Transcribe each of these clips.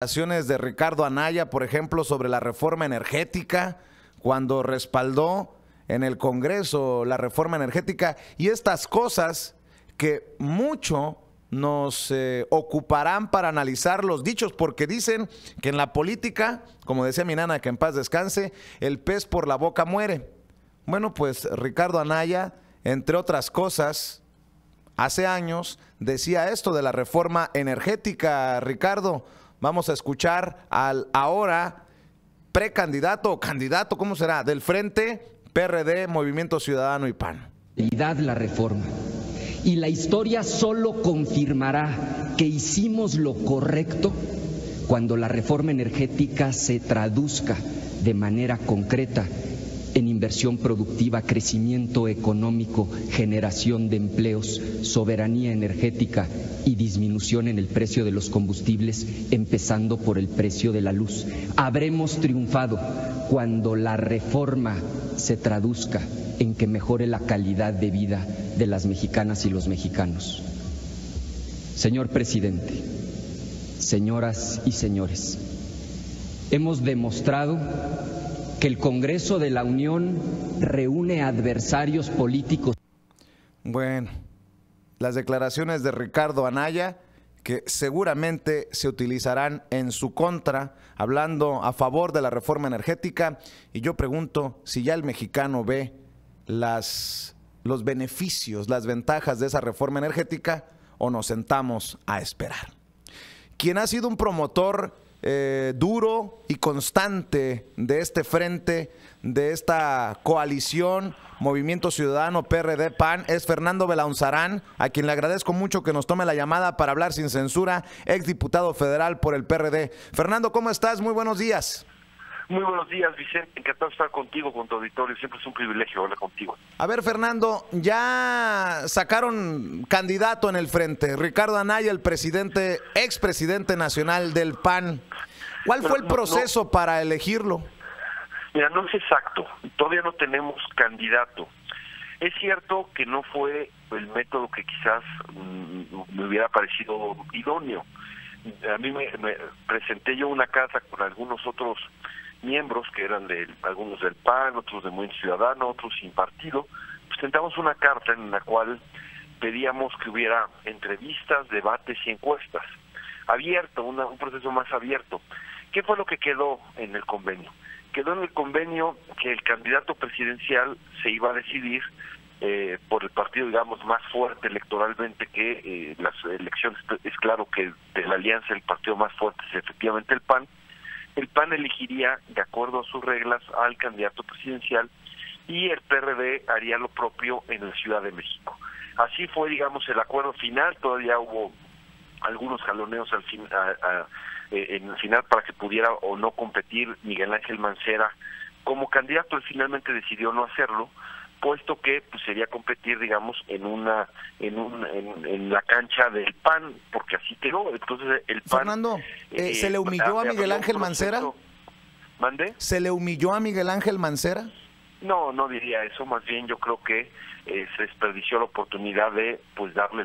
Declaraciones de Ricardo Anaya, por ejemplo, sobre la reforma energética, cuando respaldó en el Congreso la reforma energética, y estas cosas que mucho nos ocuparán para analizar los dichos, porque dicen que en la política, como decía mi nana, que en paz descanse, el pez por la boca muere. Bueno, pues Ricardo Anaya, entre otras cosas, hace años decía esto de la reforma energética. Ricardo, vamos a escuchar al ahora precandidato o candidato, ¿cómo será?, del Frente, PRD, Movimiento Ciudadano y PAN. La reforma. Y la historia solo confirmará que hicimos lo correcto cuando la reforma energética se traduzca de manera concreta en inversión productiva, crecimiento económico, generación de empleos, soberanía energética y disminución en el precio de los combustibles, empezando por el precio de la luz. Habremos triunfado cuando la reforma se traduzca en que mejore la calidad de vida de las mexicanas y los mexicanos. Señor presidente, señoras y señores, hemos demostrado que el Congreso de la Unión reúne adversarios políticos. Bueno, las declaraciones de Ricardo Anaya, que seguramente se utilizarán en su contra, hablando a favor de la reforma energética, y yo pregunto si ya el mexicano ve los beneficios, las ventajas de esa reforma energética, o nos sentamos a esperar. Quien ha sido un promotor duro y constante de este frente, de esta coalición Movimiento Ciudadano, PRD, PAN, es Fernando Belaunzarán, a quien le agradezco mucho que nos tome la llamada para hablar sin censura, exdiputado federal por el PRD. Fernando, ¿cómo estás? Muy buenos días. Muy buenos días, Vicente. Encantado de estar contigo, con tu auditorio. Siempre es un privilegio hablar contigo. A ver, Fernando, ya sacaron candidato en el frente, Ricardo Anaya, el presidente, expresidente nacional del PAN. ¿Cuál fue el proceso para elegirlo? Mira, no es exacto. Todavía no tenemos candidato. Es cierto que no fue el método que quizás me hubiera parecido idóneo. A mí me presenté yo una carta con algunos otros miembros que eran algunos del PAN, otros de Movimiento Ciudadano, otros sin partido. Presentamos una carta en la cual pedíamos que hubiera entrevistas, debates y encuestas. Abierto, un proceso más abierto. ¿Qué fue lo que quedó en el convenio? Quedó en el convenio que el candidato presidencial se iba a decidir por el partido, digamos, más fuerte electoralmente que las elecciones. Es claro que de la alianza el partido más fuerte es efectivamente el PAN. El PAN elegiría, de acuerdo a sus reglas, al candidato presidencial, y el PRD haría lo propio en la Ciudad de México. Así fue, digamos, el acuerdo final. Todavía hubo algunos jaloneos en el final para que pudiera o no competir Miguel Ángel Mancera como candidato. Él finalmente decidió no hacerlo, puesto que pues sería competir, digamos, en la cancha del PAN, porque así quedó. Entonces el PAN, Fernando, ¿se le humilló a Miguel Ángel Mancera? ¿Mande? ¿Se le humilló a Miguel Ángel Mancera? No, no diría eso. Más bien yo creo que se desperdició la oportunidad de pues darle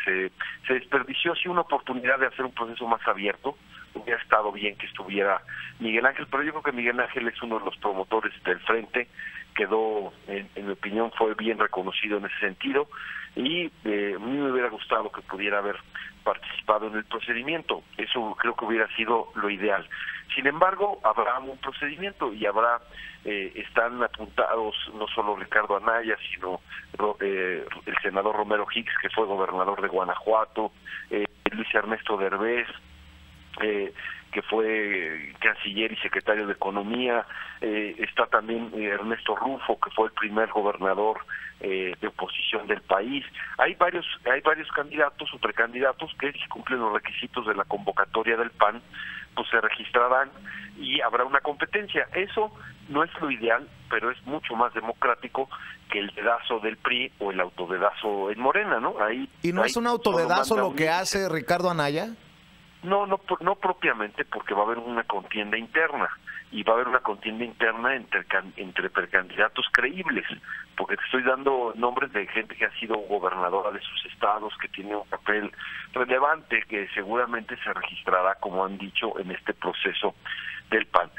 se desperdició sí una oportunidad de hacer un proceso más abierto. Hubiera estado bien que estuviera Miguel Ángel, pero yo creo que Miguel Ángel es uno de los promotores del frente. Quedó, en mi opinión, fue bien reconocido en ese sentido, y a mí me hubiera gustado que pudiera haber participado en el procedimiento. Eso creo que hubiera sido lo ideal. Sin embargo, habrá un procedimiento y están apuntados no solo Ricardo Anaya, sino el senador Romero Hicks, que fue gobernador de Guanajuato, Luis Ernesto Derbez, que fue canciller y secretario de Economía, está también Ernesto Rufo, que fue el primer gobernador de oposición del país. Hay varios candidatos o precandidatos que, si cumplen los requisitos de la convocatoria del PAN, pues se registrarán y habrá una competencia. Eso no es lo ideal, pero es mucho más democrático que el dedazo del PRI o el autodedazo en Morena, ¿no? ¿Y no es un autodedazo lo que hace Ricardo Anaya? No propiamente, porque va a haber una contienda interna, y va a haber una contienda interna entre precandidatos creíbles, porque te estoy dando nombres de gente que ha sido gobernadora de sus estados, que tiene un papel relevante, que seguramente se registrará, como han dicho, en este proceso del PAN.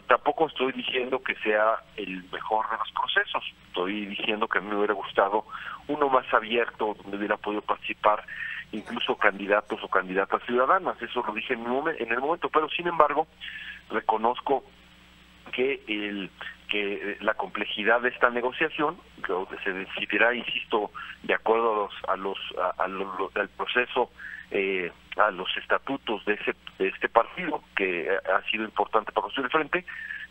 Tampoco estoy diciendo que sea el mejor de los procesos, estoy diciendo que a mí me hubiera gustado uno más abierto, donde hubiera podido participar incluso candidatos o candidatas ciudadanas. Eso lo dije en el momento, pero sin embargo reconozco que la complejidad de esta negociación, que se decidirá, insisto, de acuerdo al proceso, a los estatutos de este partido, que ha sido importante para construir el frente.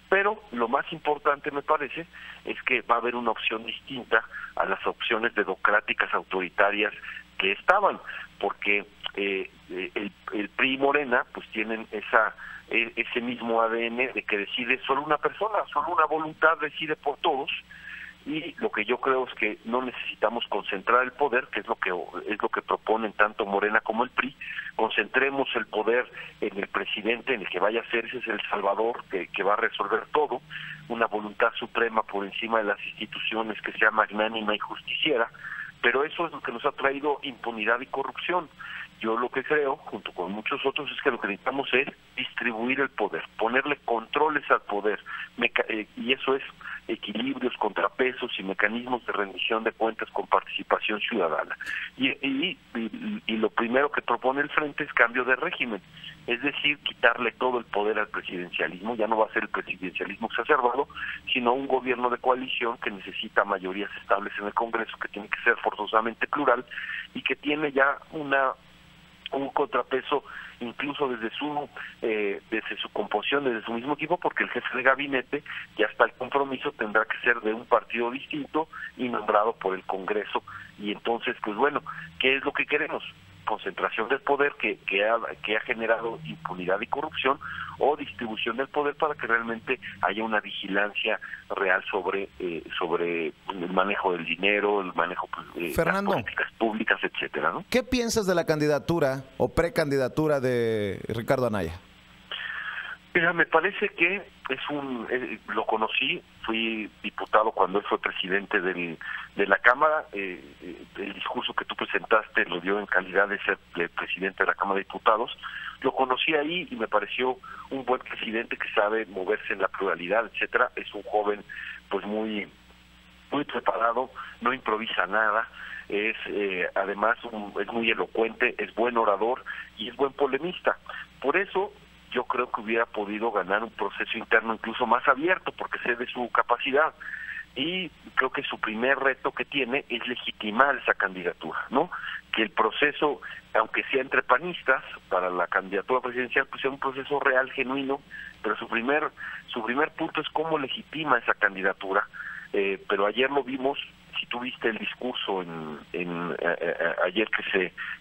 Pero lo más importante, me parece, es que va a haber una opción distinta a las opciones dedocráticas autoritarias que estaban, porque el PRI y Morena pues tienen ese mismo ADN de que decide solo una persona, solo una voluntad decide por todos, y lo que yo creo es que no necesitamos concentrar el poder, que es lo que proponen tanto Morena como el PRI. Concentremos el poder en el presidente, en el que vaya a ser, ese es el salvador que va a resolver todo, una voluntad suprema por encima de las instituciones, que sea magnánima y justiciera, pero eso es lo que nos ha traído impunidad y corrupción. Yo lo que creo, junto con muchos otros, es que lo que necesitamos es distribuir el poder, ponerle controles al poder, y eso es equilibrios, contrapesos y mecanismos de rendición de cuentas con participación ciudadana. Y lo primero que propone el Frente es cambio de régimen, es decir, quitarle todo el poder al presidencialismo. Ya no va a ser el presidencialismo exacerbado, sino un gobierno de coalición que necesita mayorías estables en el Congreso, que tiene que ser forzosamente plural y que tiene ya un contrapeso incluso desde su composición, desde su mismo equipo, porque el jefe de gabinete ya está el compromiso, tendrá que ser de un partido distinto y nombrado por el Congreso. Y entonces, pues bueno, ¿qué es lo que queremos? Concentración del poder que ha generado impunidad y corrupción, o distribución del poder para que realmente haya una vigilancia real sobre el manejo del dinero, el manejo de las políticas públicas, etcétera, ¿no? ¿Qué piensas de la candidatura o precandidatura de Ricardo Anaya? Mira, me parece que lo conocí, fui diputado cuando él fue presidente de la Cámara. El discurso que tú presentaste lo dio en calidad de ser presidente de la Cámara de Diputados. Lo conocí ahí y me pareció un buen presidente que sabe moverse en la pluralidad, etcétera. Es un joven pues muy preparado, no improvisa nada. Además es muy elocuente, es buen orador y es buen polemista. Por eso yo creo que hubiera podido ganar un proceso interno incluso más abierto, porque sé de su capacidad. Y creo que su primer reto que tiene es legitimar esa candidatura, ¿no? Que el proceso, aunque sea entre panistas, para la candidatura presidencial, pues sea un proceso real, genuino, pero su primer punto es cómo legitima esa candidatura. Pero ayer lo vimos, si tú viste el discurso ayer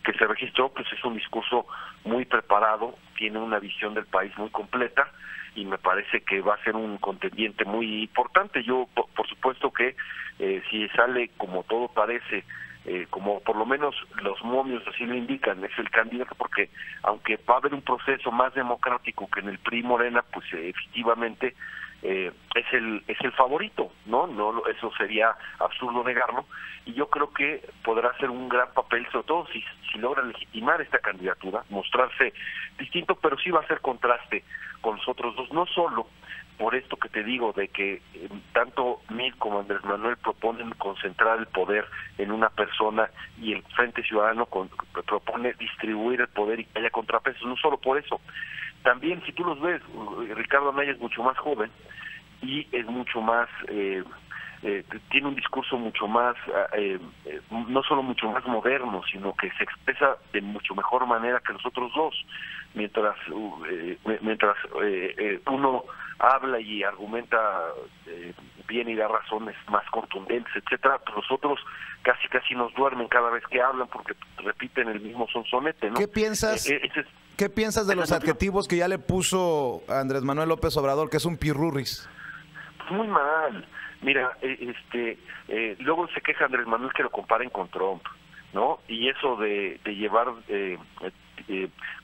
que se registró, pues es un discurso muy preparado, tiene una visión del país muy completa, y me parece que va a ser un contendiente muy importante. Yo, por supuesto que si sale como todo parece, como por lo menos los momios así lo indican, es el candidato, porque aunque va a haber un proceso más democrático que en el PRI Morena, pues efectivamente es el favorito, ¿no? Eso sería absurdo negarlo, y yo creo que podrá hacer un gran papel, sobre todo si logra legitimar esta candidatura, mostrarse distinto, pero sí va a hacer contraste con los otros dos, no solo por esto que te digo de que tanto Mid como Andrés Manuel proponen concentrar el poder en una persona, y el Frente Ciudadano propone distribuir el poder y que haya contrapesos. No solo por eso, también si tú los ves, Ricardo Anaya es mucho más joven y es mucho más tiene un discurso mucho más no solo mucho más moderno, sino que se expresa de mucho mejor manera que los otros dos. Mientras uno habla y argumenta bien y da razones más contundentes, etcétera, pues los otros casi nos duermen cada vez que hablan, porque repiten el mismo sonsonete, ¿no? ¿Qué piensas de los adjetivos que ya le puso Andrés Manuel López Obrador, que es un pirurris? Pues muy mal. Mira, luego se queja Andrés Manuel que lo comparen con Trump, ¿no? Y eso de llevar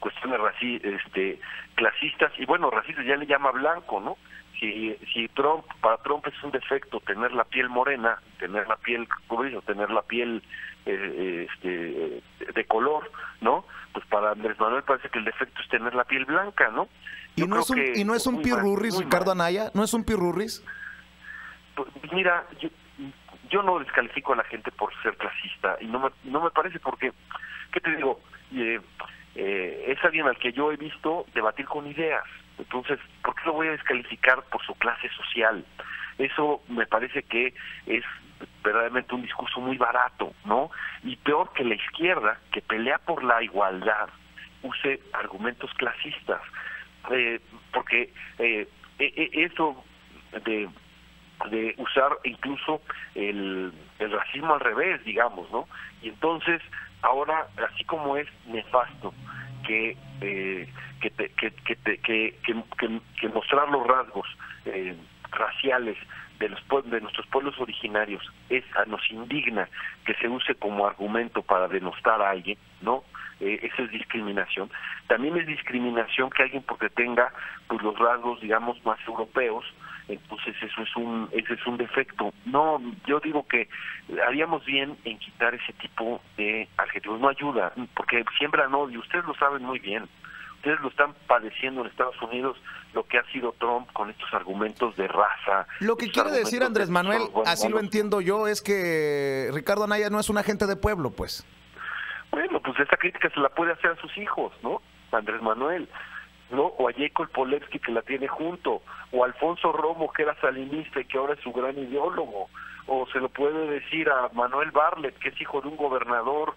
cuestiones clasistas, y bueno, racistas ya le llama blanco, ¿no? Si para Trump es un defecto tener la piel morena, tener la piel cobriza, tener la piel de color, ¿no? Pues para Andrés Manuel parece que el defecto es tener la piel blanca, ¿no? ¿Y no es un pirurris, Ricardo Anaya? ¿No es un pirurris? Pues mira, yo no descalifico a la gente por ser clasista, y no me parece, porque, ¿qué te digo? Es alguien al que yo he visto debatir con ideas. Entonces, ¿por qué lo voy a descalificar por su clase social? Eso me parece que es verdaderamente un discurso muy barato, ¿no? Y peor que la izquierda, que pelea por la igualdad, use argumentos clasistas. Porque eso de usar incluso el racismo al revés, digamos, ¿no? Y entonces, ahora, así como es nefasto que mostrar los rasgos raciales de nuestros pueblos originarios nos indigna que se use como argumento para denostar a alguien, ¿no? Eso es discriminación. También es discriminación que alguien, porque tenga pues los rasgos, digamos, más europeos, entonces ese es un defecto. No, yo digo que haríamos bien en quitar ese tipo de adjetivos. No ayuda, porque siembran odio. Ustedes lo saben muy bien. Ustedes lo están padeciendo en Estados Unidos, lo que ha sido Trump con estos argumentos de raza. Lo que quiere decir Andrés Manuel, así lo entiendo yo, es que Ricardo Anaya no es un agente de pueblo, pues. Bueno, pues esa crítica se la puede hacer a sus hijos, ¿no? Andrés Manuel, ¿no? O a Jacob Polewski, que la tiene junto, o a Alfonso Romo, que era salinista y que ahora es su gran ideólogo, o se lo puede decir a Manuel Bartlett, que es hijo de un gobernador,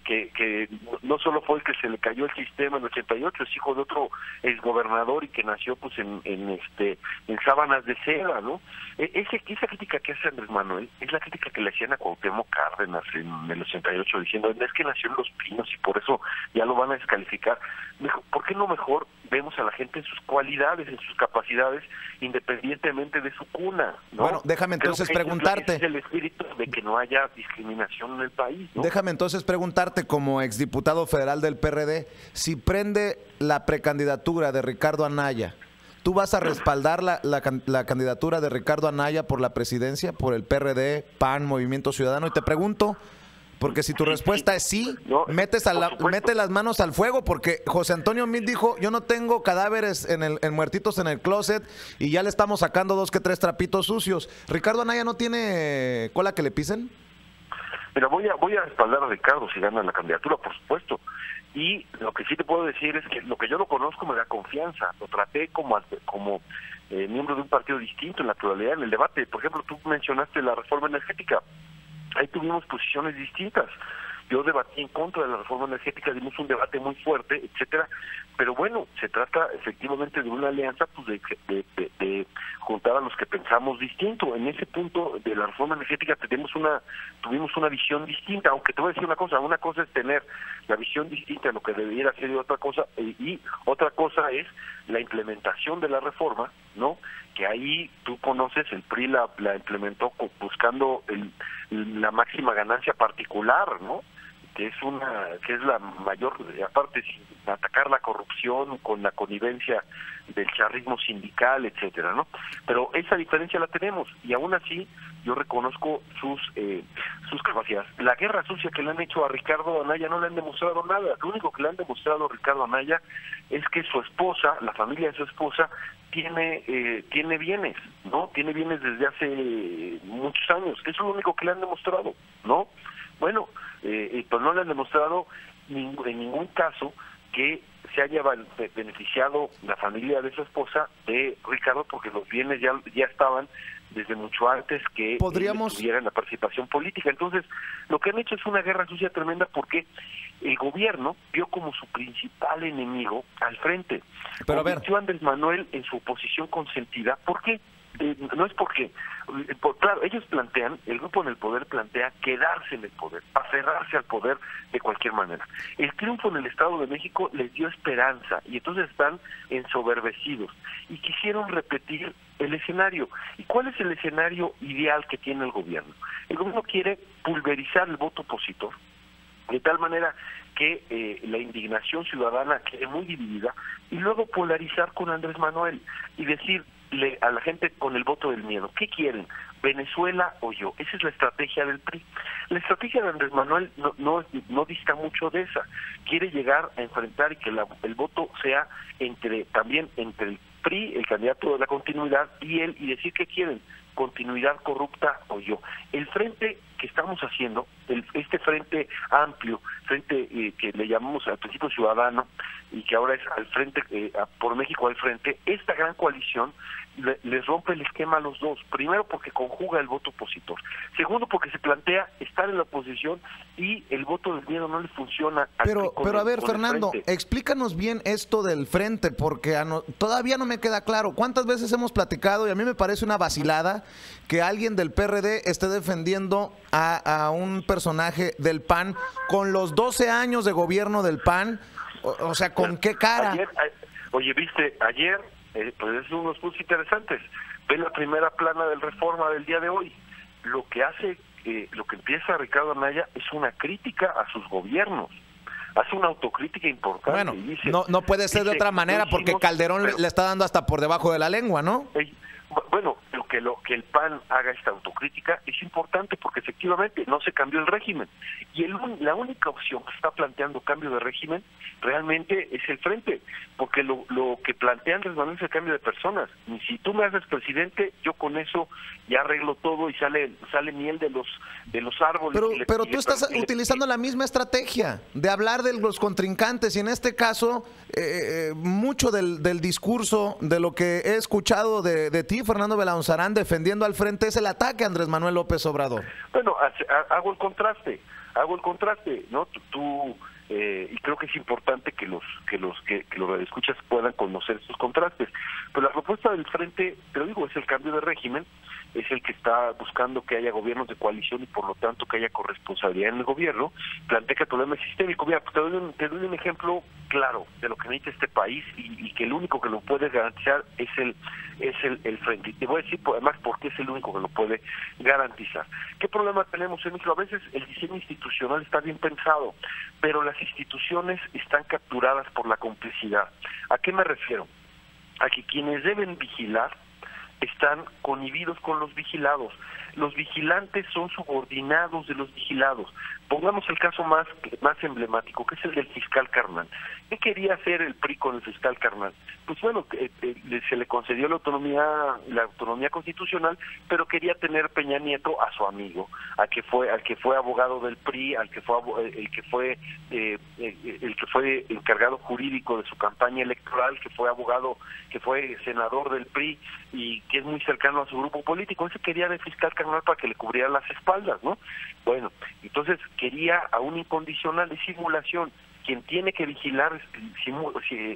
que no solo fue el que se le cayó el sistema en el 88, es hijo de otro exgobernador y que nació pues en sábanas de seda, ¿no? Esa crítica que hace Andrés Manuel es la crítica que le hacían a Cuauhtémoc Cárdenas en el 88, diciendo, es que nació en Los Pinos y por eso ya lo van a descalificar. ¿Por qué no mejor vemos a la gente en sus cualidades, en sus capacidades, independientemente de su cuna, ¿no? Bueno, déjame entonces preguntarte. Es el espíritu de que no haya discriminación en el país, ¿no? Déjame entonces preguntarte, como exdiputado federal del PRD, si prende la precandidatura de Ricardo Anaya, ¿tú vas a respaldar la candidatura de Ricardo Anaya por la presidencia, por el PRD, PAN, Movimiento Ciudadano? Y te pregunto, porque si tu respuesta es sí, mete las manos al fuego, porque José Antonio Meade dijo, yo no tengo cadáveres en muertitos en el closet y ya le estamos sacando 2 que 3 trapitos sucios. ¿Ricardo Anaya no tiene cola que le pisen? Mira, voy a respaldar a Ricardo si gana la candidatura, por supuesto. Y lo que sí te puedo decir es que lo que yo lo conozco me da confianza. Lo traté como miembro de un partido distinto en la pluralidad, en el debate. Por ejemplo, tú mencionaste la reforma energética. Ahí tuvimos posiciones distintas. Yo debatí en contra de la reforma energética, dimos un debate muy fuerte, etcétera, pero bueno, se trata efectivamente de una alianza, pues de juntar a los que pensamos distinto. En ese punto de la reforma energética tuvimos una visión distinta, aunque te voy a decir una cosa es tener la visión distinta de lo que debiera ser, y otra cosa es la implementación de la reforma, ¿no? Que ahí tú conoces, el PRI la implementó buscando la máxima ganancia particular, ¿no? Que es la mayor, aparte sin atacar la corrupción con la connivencia del charrismo sindical, etcétera, ¿no? Pero esa diferencia la tenemos, y aún así yo reconozco sus capacidades. La guerra sucia que le han hecho a Ricardo Anaya no le han demostrado nada. Lo único que le han demostrado a Ricardo Anaya es que su esposa, la familia de su esposa, tiene bienes, ¿no? Tiene bienes desde hace muchos años. Eso es lo único que le han demostrado, ¿no? Bueno, pues no le han demostrado en ningún caso que se haya beneficiado la familia de su esposa de Ricardo, porque los bienes ya estaban desde mucho antes que tuvieran la participación política. Entonces, lo que han hecho es una guerra sucia tremenda, porque el gobierno vio como su principal enemigo al frente. Pero convirtió a Andrés Manuel en su oposición consentida. ¿Por qué? No es porque, claro, ellos plantean, el grupo en el poder plantea quedarse en el poder, aferrarse al poder de cualquier manera. El triunfo en el Estado de México les dio esperanza y entonces están ensoberbecidos y quisieron repetir el escenario. ¿Y cuál es el escenario ideal que tiene el gobierno? El gobierno quiere pulverizar el voto opositor, de tal manera que la indignación ciudadana quede muy dividida, y luego polarizar con Andrés Manuel y decirle a la gente con el voto del miedo, ¿qué quieren? ¿Venezuela o yo? Esa es la estrategia del PRI. La estrategia de Andrés Manuel no dista mucho de esa. Quiere llegar a enfrentar y que el voto sea también entre el PRI, el candidato de la continuidad, y él, y decir ¿qué quieren? Continuidad corrupta o yo. El frente que estamos haciendo, este frente amplio, frente que le llamamos al principio ciudadano y que ahora es al frente, por México al frente, esta gran coalición les rompe el esquema a los dos. Primero porque conjuga el voto opositor. Segundo porque se plantea estar en la oposición y el voto del miedo no le funciona. Pero a ver, Fernando, explícanos bien esto del frente, porque todavía no me queda claro. ¿Cuántas veces hemos platicado? Y a mí me parece una vacilada que alguien del PRD esté defendiendo a un personaje del PAN con los 12 años de gobierno del PAN. O sea, ¿con qué cara? Oye, viste, ayer, pues es unos puntos interesantes. Ve la primera plana del Reforma del día de hoy. Lo que empieza Ricardo Anaya es una crítica a sus gobiernos. Hace una autocrítica importante. Bueno, y dice, no puede ser de otra manera, porque Calderón le está dando hasta por debajo de la lengua, ¿no? Bueno, que el PAN haga esta autocrítica es importante porque efectivamente no se cambió el régimen. Y la única opción que está planteando cambio de régimen realmente es el frente, porque lo que plantea Andrés Manuel es el cambio de personas. Y si tú me haces presidente, yo con eso ya arreglo todo y sale miel de los árboles. Pero tú estás utilizando la misma estrategia de hablar de los contrincantes, y en este caso mucho del discurso, de lo que he escuchado de ti, Fernando Belaunzarán, defendiendo al frente, es el ataque a Andrés Manuel López Obrador. Bueno, hago el contraste, ¿no? Y creo que es importante que los escuchas puedan conocer estos contrastes. Pero la propuesta del frente, te lo digo, es el cambio de régimen, es el que está buscando que haya gobiernos de coalición y por lo tanto que haya corresponsabilidad en el gobierno. Plantea que el problema es sistémico. Mira, te doy un ejemplo claro de lo que necesita este país y que el único que lo puede garantizar es el frente. Y te voy a decir además por qué es el único que lo puede garantizar. ¿Qué problema tenemos en México? A veces el diseño institucional está bien pensado, pero las instituciones están capturadas por la complicidad. ¿A qué me refiero? A que quienes deben vigilar están conhibidos con los vigilados. Los vigilantes son subordinados de los vigilados. Pongamos el caso más emblemático, que es el del fiscal Carnal. ¿Qué quería hacer el PRI con el fiscal Carnal? Pues bueno, se le concedió la autonomía constitucional, pero quería tener Peña Nieto a su amigo, al que fue abogado del PRI, el que fue encargado jurídico de su campaña electoral, que fue senador del PRI y que es muy cercano a su grupo político. Ese quería de fiscal Carnal para que le cubriera las espaldas, ¿no? Bueno, entonces quería a un incondicional de simulación. Quien tiene que vigilar,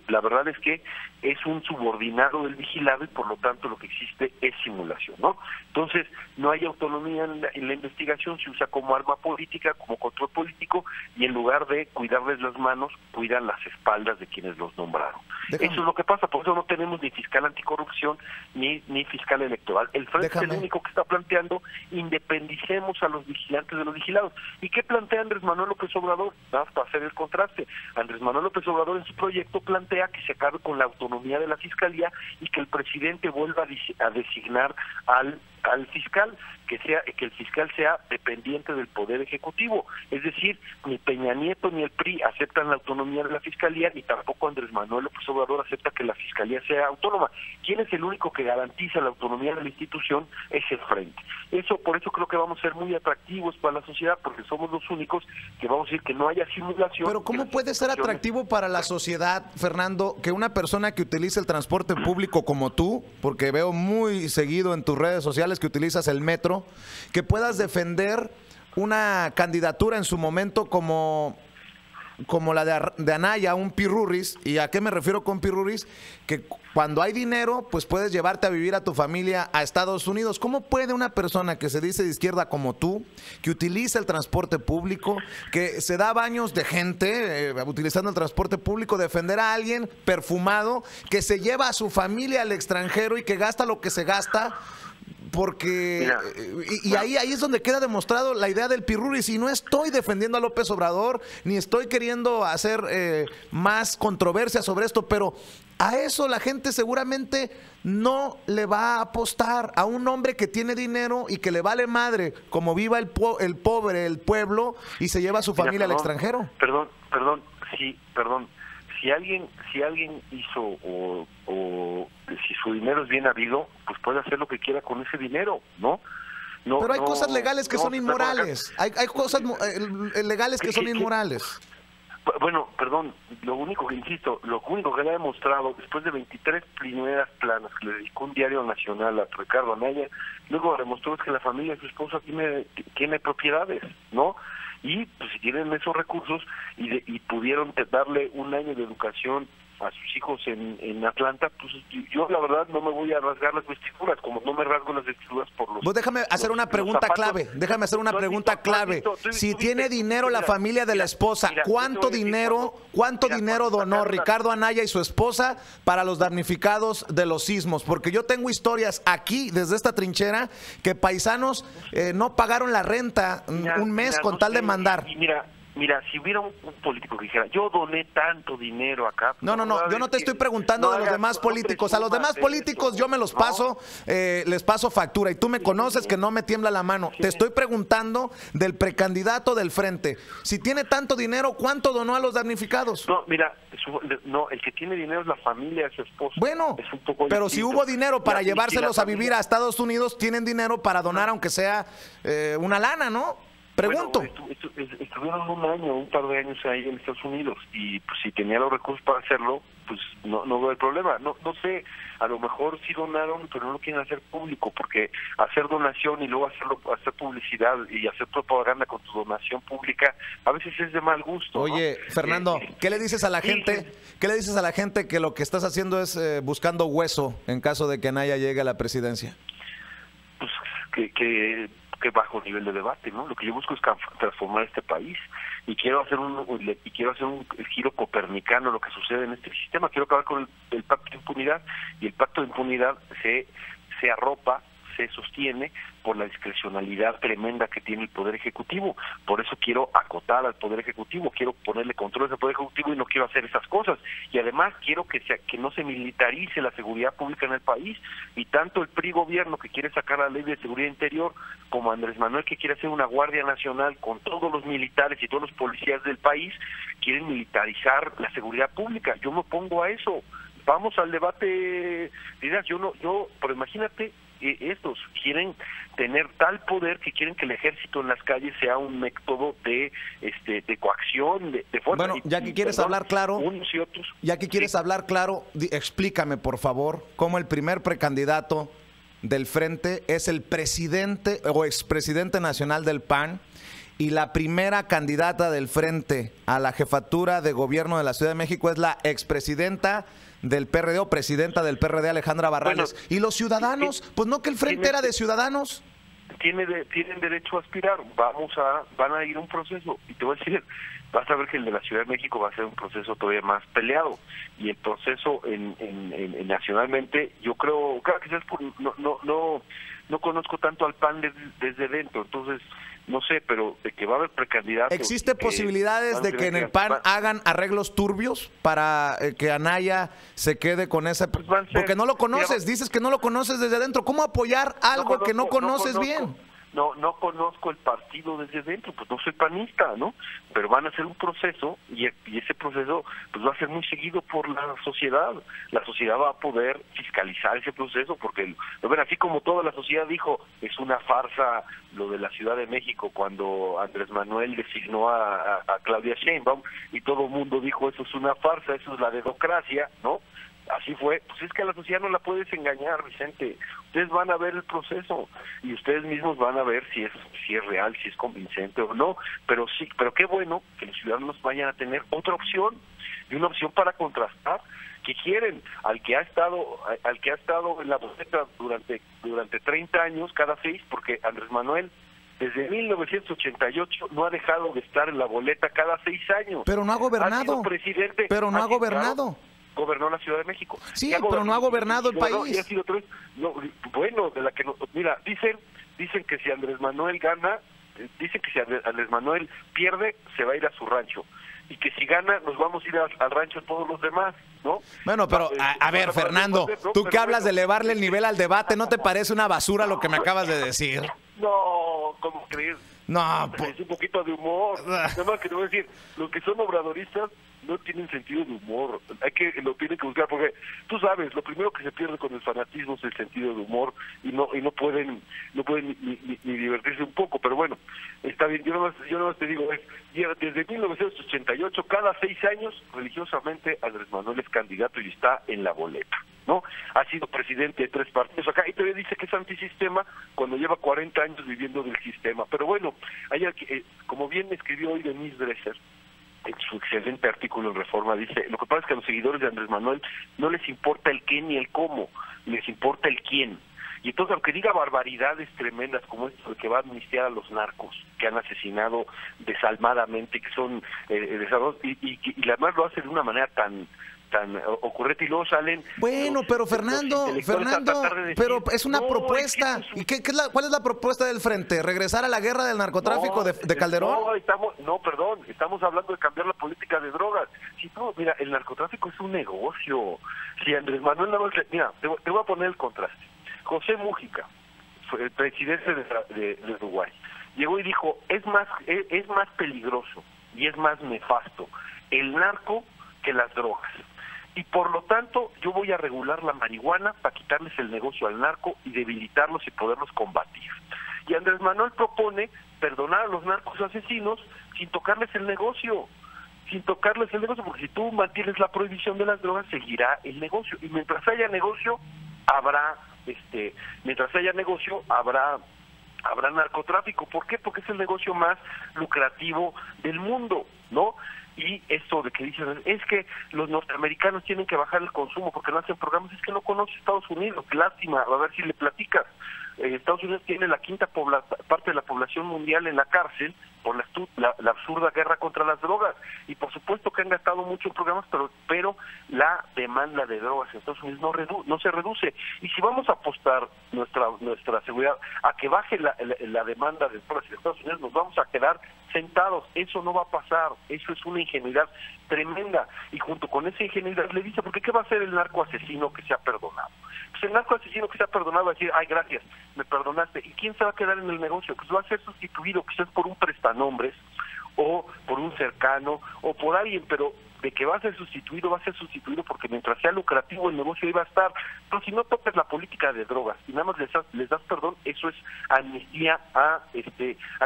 la verdad es que es un subordinado del vigilado y por lo tanto lo que existe es simulación, ¿no? Entonces no hay autonomía en la investigación, se usa como arma política, como control político, y en lugar de cuidarles las manos, cuidan las espaldas de quienes los nombraron. Eso es lo que pasa, por eso no tenemos ni fiscal anticorrupción ni fiscal electoral. El frente es el único que está planteando independicemos a los vigilantes de los vigilados. ¿Y qué plantea Andrés Manuel López Obrador? Para hacer el contraste. Andrés Manuel López Obrador en su proyecto plantea que se acabe con la autonomía de la Fiscalía y que el presidente vuelva a designar al fiscal, que el fiscal sea dependiente del Poder Ejecutivo. Es decir, ni Peña Nieto ni el PRI aceptan la autonomía de la Fiscalía, ni tampoco Andrés Manuel López Obrador acepta que la Fiscalía sea autónoma. ¿Quién es el único que garantiza la autonomía de la institución? Es el frente. Por eso creo que vamos a ser muy atractivos para la sociedad, porque somos los únicos que vamos a decir que no haya simulación. Pero ¿cómo puede ser atractivo para la sociedad, Fernando, que una persona que utiliza el transporte público como tú, porque veo muy seguido en tus redes sociales que utilizas el metro, que puedas defender una candidatura en su momento como la de Anaya, un pirurris? ¿Y a qué me refiero con pirurris? Que cuando hay dinero, pues puedes llevarte a vivir a tu familia a Estados Unidos. ¿Cómo puede una persona que se dice de izquierda como tú, que utiliza el transporte público, que se da baños de gente utilizando el transporte público, defender a alguien perfumado, que se lleva a su familia al extranjero y que gasta lo que se gasta porque ahí es donde queda demostrado la idea del Pirruris. Y no estoy defendiendo a López Obrador, ni estoy queriendo hacer más controversia sobre esto, pero a eso la gente seguramente no le va a apostar, a un hombre que tiene dinero y que le vale madre como viva el pobre, el pueblo, y se lleva a su familia al extranjero. Perdón, si alguien hizo o si su dinero es bien habido, pues puede hacer lo que quiera con ese dinero, ¿no? Pero hay cosas legales que son inmorales. Hay cosas legales que son inmorales. Bueno, perdón, lo único que le ha demostrado, después de 23 primeras planas que le dedicó un diario nacional a Ricardo Anaya, luego demostró que la familia de su esposa tiene propiedades, ¿no? Y pues si tienen esos recursos y pudieron darle un año de educación a sus hijos en Atlanta, pues yo la verdad no me voy a rasgar las vestiduras, como no me rasgo las vestiduras por los... Pues déjame hacer una pregunta clave, Si tiene dinero la familia de la esposa, ¿cuánto dinero donó Ricardo Anaya y su esposa para los damnificados de los sismos? Porque yo tengo historias aquí, desde esta trinchera, que paisanos no pagaron la renta un mes con tal de mandar. Mira, si hubiera un político que dijera, yo doné tanto dinero acá... No, yo no te estoy preguntando de los demás políticos. A los demás políticos yo me los paso, les paso factura. Y tú me conoces que no me tiembla la mano. Te estoy preguntando del precandidato del Frente. Si tiene tanto dinero, ¿cuánto donó a los damnificados? No, mira, el que tiene dinero es la familia de su esposa. Bueno, pero si hubo dinero para llevárselos a vivir a Estados Unidos, tienen dinero para donar aunque sea una lana, ¿no? Pregunto. Bueno, estuvieron un par de años ahí en Estados Unidos y pues si tenía los recursos para hacerlo, pues no veo el problema. No sé, a lo mejor sí donaron, pero no lo quieren hacer público, porque hacer donación y luego hacer publicidad y hacer propaganda con tu donación pública a veces es de mal gusto. Oye, ¿no? Fernando, ¿qué le dices a la gente? ¿Qué le dices a la gente que lo que estás haciendo es buscando hueso en caso de que Anaya llegue a la presidencia? Pues que bajo nivel de debate, ¿no? Lo que yo busco es transformar este país y quiero hacer un giro copernicano a lo que sucede en este sistema. Quiero acabar con el pacto de impunidad, y el pacto de impunidad se arropa, se sostiene por la discrecionalidad tremenda que tiene el Poder Ejecutivo. Por eso quiero acotar al Poder Ejecutivo, quiero ponerle control al Poder Ejecutivo y no quiero hacer esas cosas. Y además quiero que no se militarice la seguridad pública en el país, y tanto el PRI gobierno que quiere sacar la ley de seguridad interior, como Andrés Manuel que quiere hacer una Guardia Nacional con todos los militares y todos los policías del país, quieren militarizar la seguridad pública. Yo me opongo a eso. Vamos al debate, dirás, pero imagínate, estos quieren tener tal poder que quieren que el ejército en las calles sea un método de coacción, de fuerza. Bueno, ya que quieres hablar claro, unos y otros. Ya que quieres hablar claro, explícame por favor cómo el primer precandidato del Frente es el presidente o expresidente nacional del PAN, y la primera candidata del Frente a la jefatura de gobierno de la Ciudad de México es la expresidenta del PRD o presidenta del PRD, Alejandra Barrales. Bueno, ¿y los ciudadanos? Pues no, que el Frente era de ciudadanos. Tienen derecho a aspirar. Van a ir a un proceso, y te voy a decir, vas a ver que el de la Ciudad de México va a ser un proceso todavía más peleado, y el proceso nacionalmente, yo creo que quizás no conozco tanto al PAN desde dentro, entonces no sé, pero de que va a haber precandidatos. ¿Existe posibilidades de que en el PAN hagan arreglos turbios para que Anaya se quede con esa? Porque no lo conoces, dices que no lo conoces desde adentro. ¿Cómo apoyar algo que no conoces bien? No conozco el partido desde dentro, pues no soy panista, ¿no? Pero van a hacer un proceso, y ese proceso pues va a ser muy seguido por la sociedad. La sociedad va a poder fiscalizar ese proceso, porque así como toda la sociedad dijo, es una farsa lo de la Ciudad de México cuando Andrés Manuel designó a Claudia Sheinbaum, y todo el mundo dijo, eso es una farsa, eso es la dedocracia, ¿no? Así fue. Pues es que a la sociedad no la puedes engañar, Vicente. Ustedes van a ver el proceso y ustedes mismos van a ver si es real, si es convincente o no. Pero qué bueno que los ciudadanos vayan a tener otra opción, y una opción para contrastar. Que quieren al que ha estado en la boleta durante 30 años cada 6, porque Andrés Manuel desde 1988 no ha dejado de estar en la boleta cada 6 años. Pero no ha gobernado. Ha sido presidente. Pero no ha gobernado. gobernó la Ciudad de México. Sí, pero no ha gobernado el país. Y ha sido no, bueno, de la que no, mira, dicen que si Andrés Manuel gana, dicen que si Andrés Manuel pierde, se va a ir a su rancho. Y que si gana, nos vamos a ir al rancho todos los demás, ¿no? Bueno, pero a ver, Fernando, tú que hablas de elevarle el nivel al debate, ¿no te parece una basura lo que me acabas de decir? No, ¿cómo crees? No, es un poquito de humor. Nada más que te voy a decir, los que son obradoristas no tienen sentido de humor. Lo tienen que buscar, porque tú sabes, lo primero que se pierde con el fanatismo es el sentido de humor, y no pueden ni divertirse un poco. Pero bueno, está bien. Yo nada más te digo, desde 1988, cada 6 años, religiosamente, Andrés Manuel es candidato y está en la boleta, ¿no? Ha sido presidente de 3 partidos acá, y todavía dice que es antisistema cuando lleva 40 años viviendo del sistema. Pero bueno, como bien escribió hoy Denise Dresser, en su excelente artículo en Reforma, dice, lo que pasa es que a los seguidores de Andrés Manuel no les importa el qué ni el cómo, les importa el quién. Y entonces, aunque diga barbaridades tremendas como esto de que va a amnistiar a los narcos que han asesinado desalmadamente, que son y además lo hace de una manera tan ocurrente, y luego salen... Bueno, pero Fernando, pero es una propuesta. ¿Y cuál es la propuesta del frente? ¿Regresar a la guerra del narcotráfico de Calderón? Estamos hablando de cambiar la política de drogas. Mira, el narcotráfico es un negocio. Si Andrés Manuel mira, te voy a poner el contraste. José Mújica, el presidente de Uruguay, llegó y dijo, es más peligroso y es más nefasto el narco que las drogas. Y por lo tanto, yo voy a regular la marihuana para quitarles el negocio al narco y debilitarlos y poderlos combatir. Y Andrés Manuel propone perdonar a los narcos asesinos sin tocarles el negocio. Porque si tú mantienes la prohibición de las drogas, seguirá el negocio. Y mientras haya negocio, habrá narcotráfico. ¿Por qué? Porque es el negocio más lucrativo del mundo, ¿no? Y esto de que dicen, es que los norteamericanos tienen que bajar el consumo porque no hacen programas, es que no conoce Estados Unidos. Lástima, a ver si le platicas. Estados Unidos tiene la quinta parte de la población mundial en la cárcel por la absurda guerra contra las drogas, y por supuesto que han gastado mucho en programas, pero la demanda de drogas en Estados Unidos no se reduce. Y si vamos a apostar nuestra seguridad a que baje la demanda de drogas en Estados Unidos, nos vamos a quedar sentados. Eso no va a pasar. Eso es una ingenuidad tremenda, y junto con esa ingenuidad le dice, porque ¿qué va a hacer el narco asesino que se ha perdonado? Pues el narco asesino que se ha perdonado va a decir, ay, gracias, me perdonaste. ¿Y quién se va a quedar en el negocio? Pues va a ser sustituido quizás por un prestanombres, o por un cercano, o por alguien, pero de que va a ser sustituido porque mientras sea lucrativo el negocio ahí va a estar. Pero si no tocas la política de drogas y nada más les das perdón, eso es amnistía a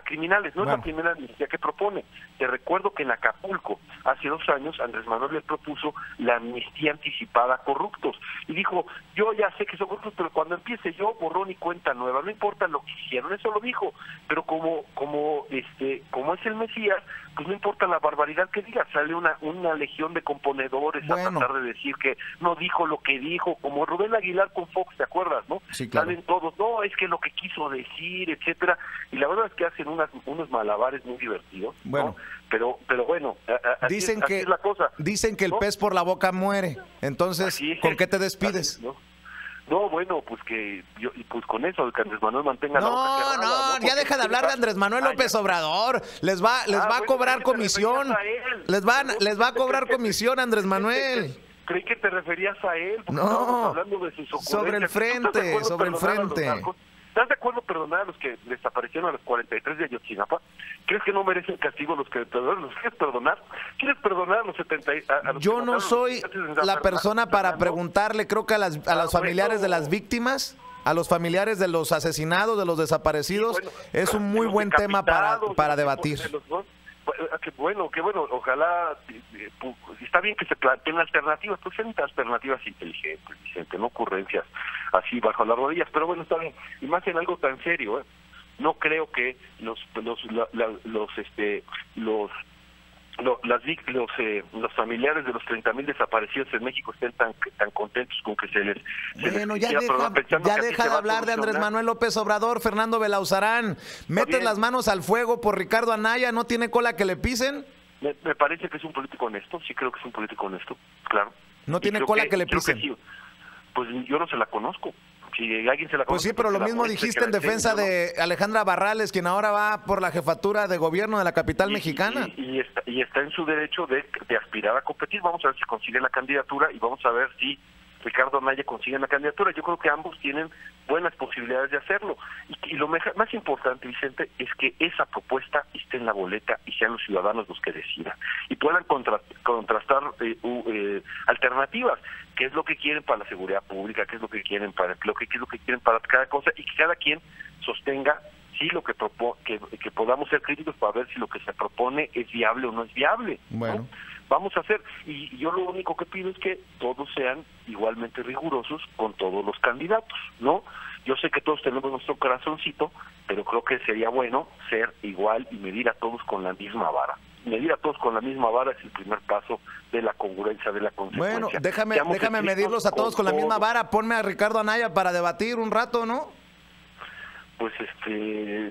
criminales. No es la primera amnistía que propone. Te recuerdo que en Acapulco, hace 2 años, Andrés Manuel le propuso la amnistía anticipada a corruptos. Y dijo, yo ya sé que son corruptos, pero cuando empiece yo, borrón y cuenta nueva. No importa lo que hicieron, eso lo dijo. Pero como es el Mesías, pues no importa la barbaridad que diga. Sale una legión de componedores a tratar de decir que no dijo lo que dijo, como Rubén Aguilar con Fox, ¿te acuerdas, no? Sí, claro. Salen todos, no, es que lo que quiso decir, etcétera, y la verdad es que hacen unos malabares muy divertidos, bueno, ¿no? Pero bueno, así es la cosa. Dicen que el pez por la boca muere, entonces, ¿con qué te despides? No, bueno, pues con eso, que Andrés Manuel mantenga la boca cerrada. Ya deja de hablar de Andrés Manuel López Obrador. Les va a cobrar comisión. Les va a cobrar comisión, Andrés Manuel. Creí que te referías a él. No, hablando de sus sobre el frente. ¿Estás de acuerdo perdonar a los que desaparecieron a los 43 de Ayotzinapa? ¿Crees que no merecen castigo los que los quieres perdonar? ¿Quieres perdonar a los 70? Yo no soy la persona para preguntarle, creo que a las familiares de las víctimas, a los familiares de los asesinados, de los desaparecidos, es un muy buen tema para debatir. Qué bueno, ojalá, está bien que se planteen alternativas, pues sean alternativas inteligentes, Vicente, no ocurrencias así bajo las rodillas, pero bueno, está bien, y más en algo tan serio, no creo que los familiares de los 30,000 desaparecidos en México estén tan contentos con que se les... Bueno, ya deja de hablar de Andrés Manuel López Obrador, Fernando Belauzarán. ¿Metes las manos al fuego por Ricardo Anaya? ¿No tiene cola que le pisen? Me parece que es un político honesto, sí creo que es un político honesto, claro. No tiene cola que le pisen. Sí, pues yo no se la conozco. Si alguien se la conoce, pues sí, pero lo mismo dijiste en defensa de Alejandra Barrales, quien ahora va por la jefatura de gobierno de la capital mexicana. Y está en su derecho de aspirar a competir. Vamos a ver si consigue la candidatura y vamos a ver si Ricardo Anaya consigue la candidatura. Yo creo que ambos tienen buenas posibilidades de hacerlo. Y lo más importante, Vicente, es que esa propuesta esté en la boleta y sean los ciudadanos los que decidan. Y puedan contrastar alternativas. ¿Qué es lo que quieren para la seguridad pública? ¿Qué es lo que quieren para el empleo? ¿Qué es lo que quieren para cada cosa? Y que cada quien sostenga sí lo que podamos ser críticos para ver si lo que se propone es viable o no es viable. Bueno. ¿no? Vamos a hacer, y yo lo único que pido es que todos sean igualmente rigurosos con todos los candidatos, ¿no? Yo sé que todos tenemos nuestro corazoncito, pero creo que sería bueno ser igual y medir a todos con la misma vara. Medir a todos con la misma vara es el primer paso de la congruencia, de la consecuencia. Bueno, déjame medirlos a todos con la misma vara. Ponme a Ricardo Anaya para debatir un rato, ¿no? Pues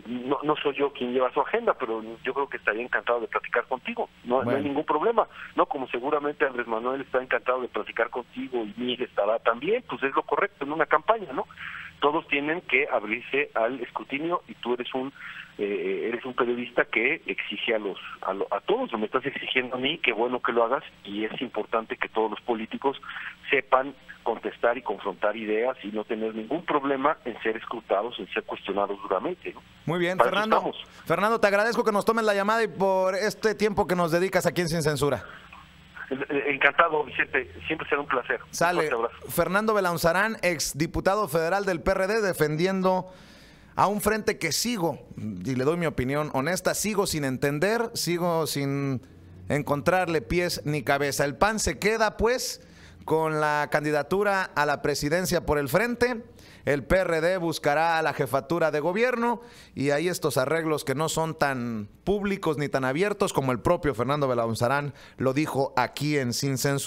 no soy yo quien lleva su agenda, pero yo creo que estaría encantado de platicar contigo. No hay ningún problema, ¿no? Como seguramente Andrés Manuel está encantado de platicar contigo y Miguel estará también, pues es lo correcto en una campaña, ¿no? Todos tienen que abrirse al escrutinio y tú eres un periodista que exige a todos, me estás exigiendo a mí, qué bueno que lo hagas, y es importante que todos los políticos sepan contestar y confrontar ideas y no tener ningún problema en ser escrutados, en ser cuestionados duramente, ¿no? Muy bien, Fernando, te agradezco que nos tomes la llamada y por este tiempo que nos dedicas aquí en Sin Censura. Encantado, Vicente, siempre será un placer. Sale. Fernando Belaunzarán, exdiputado federal del PRD, defendiendo a un frente que sigo, y le doy mi opinión honesta, sigo sin entender, sigo sin encontrarle pies ni cabeza. El PAN se queda, pues, con la candidatura a la presidencia por el frente. El PRD buscará a la jefatura de gobierno y hay estos arreglos que no son tan públicos ni tan abiertos como el propio Fernando Belaunzarán lo dijo aquí en Sin Censura.